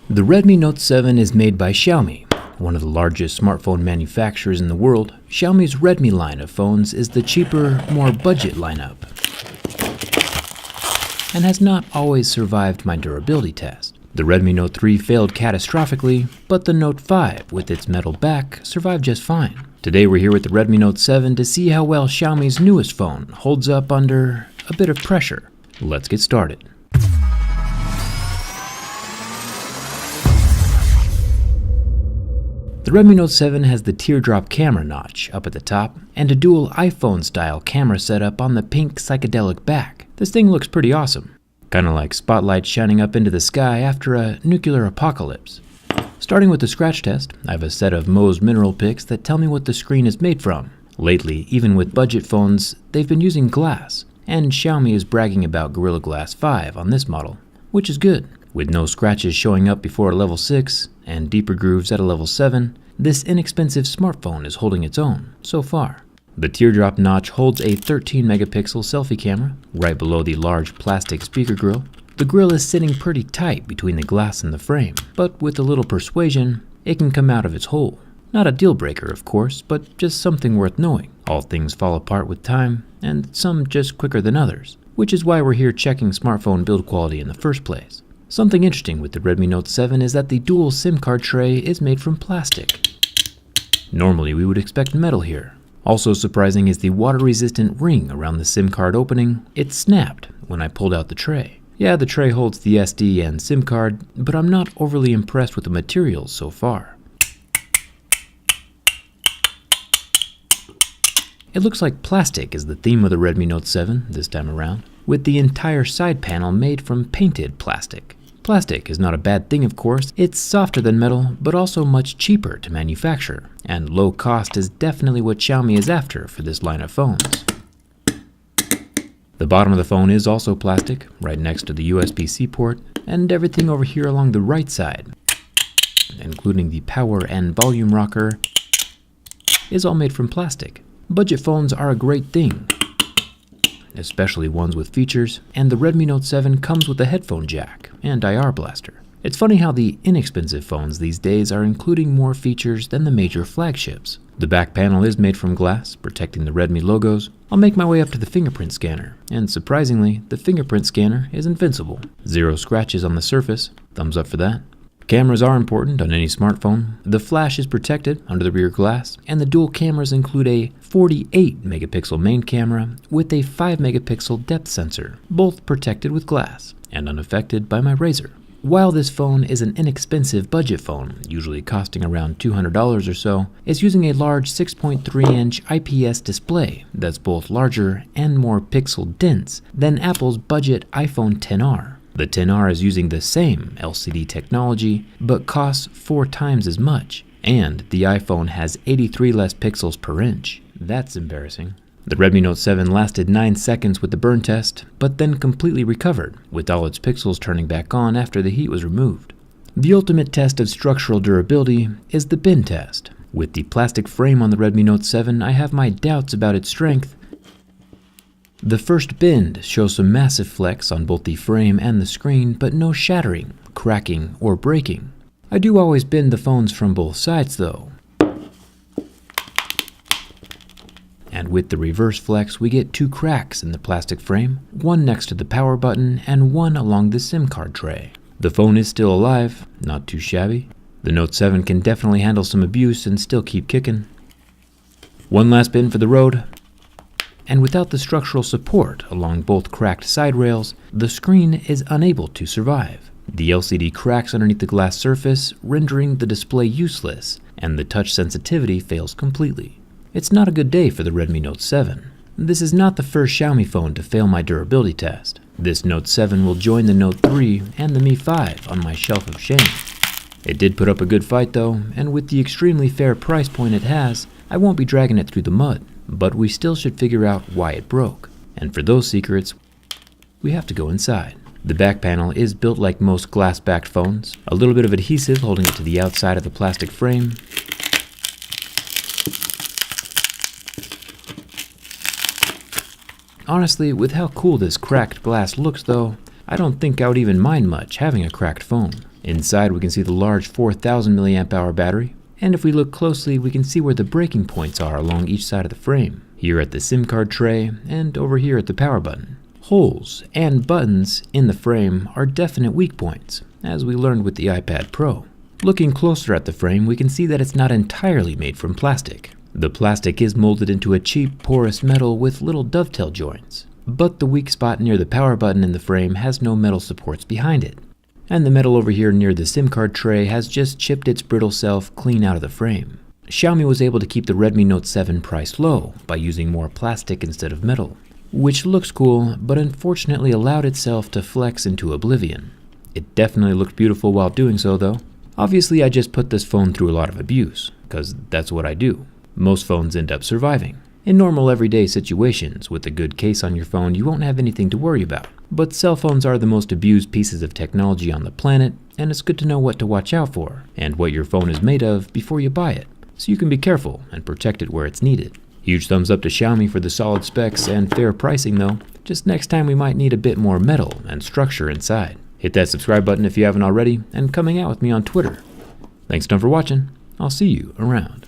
The Redmi Note 7 is made by Xiaomi, one of the largest smartphone manufacturers in the world. Xiaomi's Redmi line of phones is the cheaper, more budget lineup, and has not always survived my durability test. The Redmi Note 3 failed catastrophically, but the Note 5 with its metal back survived just fine. Today we're here with the Redmi Note 7 to see how well Xiaomi's newest phone holds up under a bit of pressure. Let's get started. The Redmi Note 7 has the teardrop camera notch up at the top and a dual iPhone-style camera setup on the pink psychedelic back. This thing looks pretty awesome, kinda like spotlights shining up into the sky after a nuclear apocalypse. Starting with the scratch test, I have a set of Mohs mineral picks that tell me what the screen is made from. Lately, even with budget phones, they've been using glass, and Xiaomi is bragging about Gorilla Glass 5 on this model, which is good. With no scratches showing up before a level 6 and deeper grooves at a level 7, this inexpensive smartphone is holding its own so far. The teardrop notch holds a 13 megapixel selfie camera right below the large plastic speaker grill. The grill is sitting pretty tight between the glass and the frame, but with a little persuasion, it can come out of its hole. Not a deal breaker, of course, but just something worth knowing. All things fall apart with time, and some just quicker than others, which is why we're here checking smartphone build quality in the first place. Something interesting with the Redmi Note 7 is that the dual SIM card tray is made from plastic. Normally we would expect metal here. Also surprising is the water-resistant ring around the SIM card opening. It snapped when I pulled out the tray. Yeah, the tray holds the SD and SIM card, but I'm not overly impressed with the materials so far. It looks like plastic is the theme of the Redmi Note 7 this time around, with the entire side panel made from painted plastic. Plastic is not a bad thing, of course. It's softer than metal, but also much cheaper to manufacture, and low cost is definitely what Xiaomi is after for this line of phones. The bottom of the phone is also plastic, right next to the USB-C port, and everything over here along the right side, including the power and volume rocker, is all made from plastic. Budget phones are a great thing, especially ones with features, and the Redmi Note 7 comes with a headphone jack and IR blaster. It's funny how the inexpensive phones these days are including more features than the major flagships. The back panel is made from glass, protecting the Redmi logos. I'll make my way up to the fingerprint scanner, and surprisingly, the fingerprint scanner is invincible. 0 scratches on the surface, thumbs up for that. Cameras are important on any smartphone. The flash is protected under the rear glass, and the dual cameras include a 48 megapixel main camera with a 5 megapixel depth sensor, both protected with glass and unaffected by my razor. While this phone is an inexpensive budget phone, usually costing around $200 or so, it's using a large 6.3-inch IPS display that's both larger and more pixel dense than Apple's budget iPhone XR. The XR is using the same LCD technology, but costs 4 times as much, and the iPhone has 83 less pixels per inch. That's embarrassing. The Redmi Note 7 lasted 9 seconds with the burn test, but then completely recovered, with all its pixels turning back on after the heat was removed. The ultimate test of structural durability is the bend test. With the plastic frame on the Redmi Note 7, I have my doubts about its strength. The first bend shows some massive flex on both the frame and the screen, but no shattering, cracking, or breaking. I do always bend the phones from both sides though. And with the reverse flex, we get 2 cracks in the plastic frame, one next to the power button and one along the SIM card tray. The phone is still alive, not too shabby. The Note 7 can definitely handle some abuse and still keep kicking. One last bend for the road. And without the structural support along both cracked side rails, the screen is unable to survive. The LCD cracks underneath the glass surface, rendering the display useless, and the touch sensitivity fails completely. It's not a good day for the Redmi Note 7. This is not the first Xiaomi phone to fail my durability test. This Note 7 will join the Note 3 and the Mi 5 on my shelf of shame. It did put up a good fight though, and with the extremely fair price point it has, I won't be dragging it through the mud. But we still should figure out why it broke. And for those secrets, we have to go inside. The back panel is built like most glass-backed phones, a little bit of adhesive holding it to the outside of the plastic frame. Honestly, with how cool this cracked glass looks though, I don't think I would even mind much having a cracked phone. Inside we can see the large 4000 mAh battery, and if we look closely we can see where the breaking points are along each side of the frame, here at the SIM card tray and over here at the power button. Holes and buttons in the frame are definite weak points, as we learned with the iPad Pro. Looking closer at the frame, we can see that it's not entirely made from plastic. The plastic is molded into a cheap, porous metal with little dovetail joints, but the weak spot near the power button in the frame has no metal supports behind it. And the metal over here near the SIM card tray has just chipped its brittle self clean out of the frame. Xiaomi was able to keep the Redmi Note 7 priced low by using more plastic instead of metal, which looks cool, but unfortunately allowed itself to flex into oblivion. It definitely looked beautiful while doing so though. Obviously I just put this phone through a lot of abuse, because that's what I do. Most phones end up surviving. In normal everyday situations, with a good case on your phone, you won't have anything to worry about. But cell phones are the most abused pieces of technology on the planet, and it's good to know what to watch out for, and what your phone is made of before you buy it, so you can be careful and protect it where it's needed. Huge thumbs up to Xiaomi for the solid specs and fair pricing though. Just next time we might need a bit more metal and structure inside. Hit that subscribe button if you haven't already, and coming out with me on Twitter. Thanks a ton for watching. I'll see you around.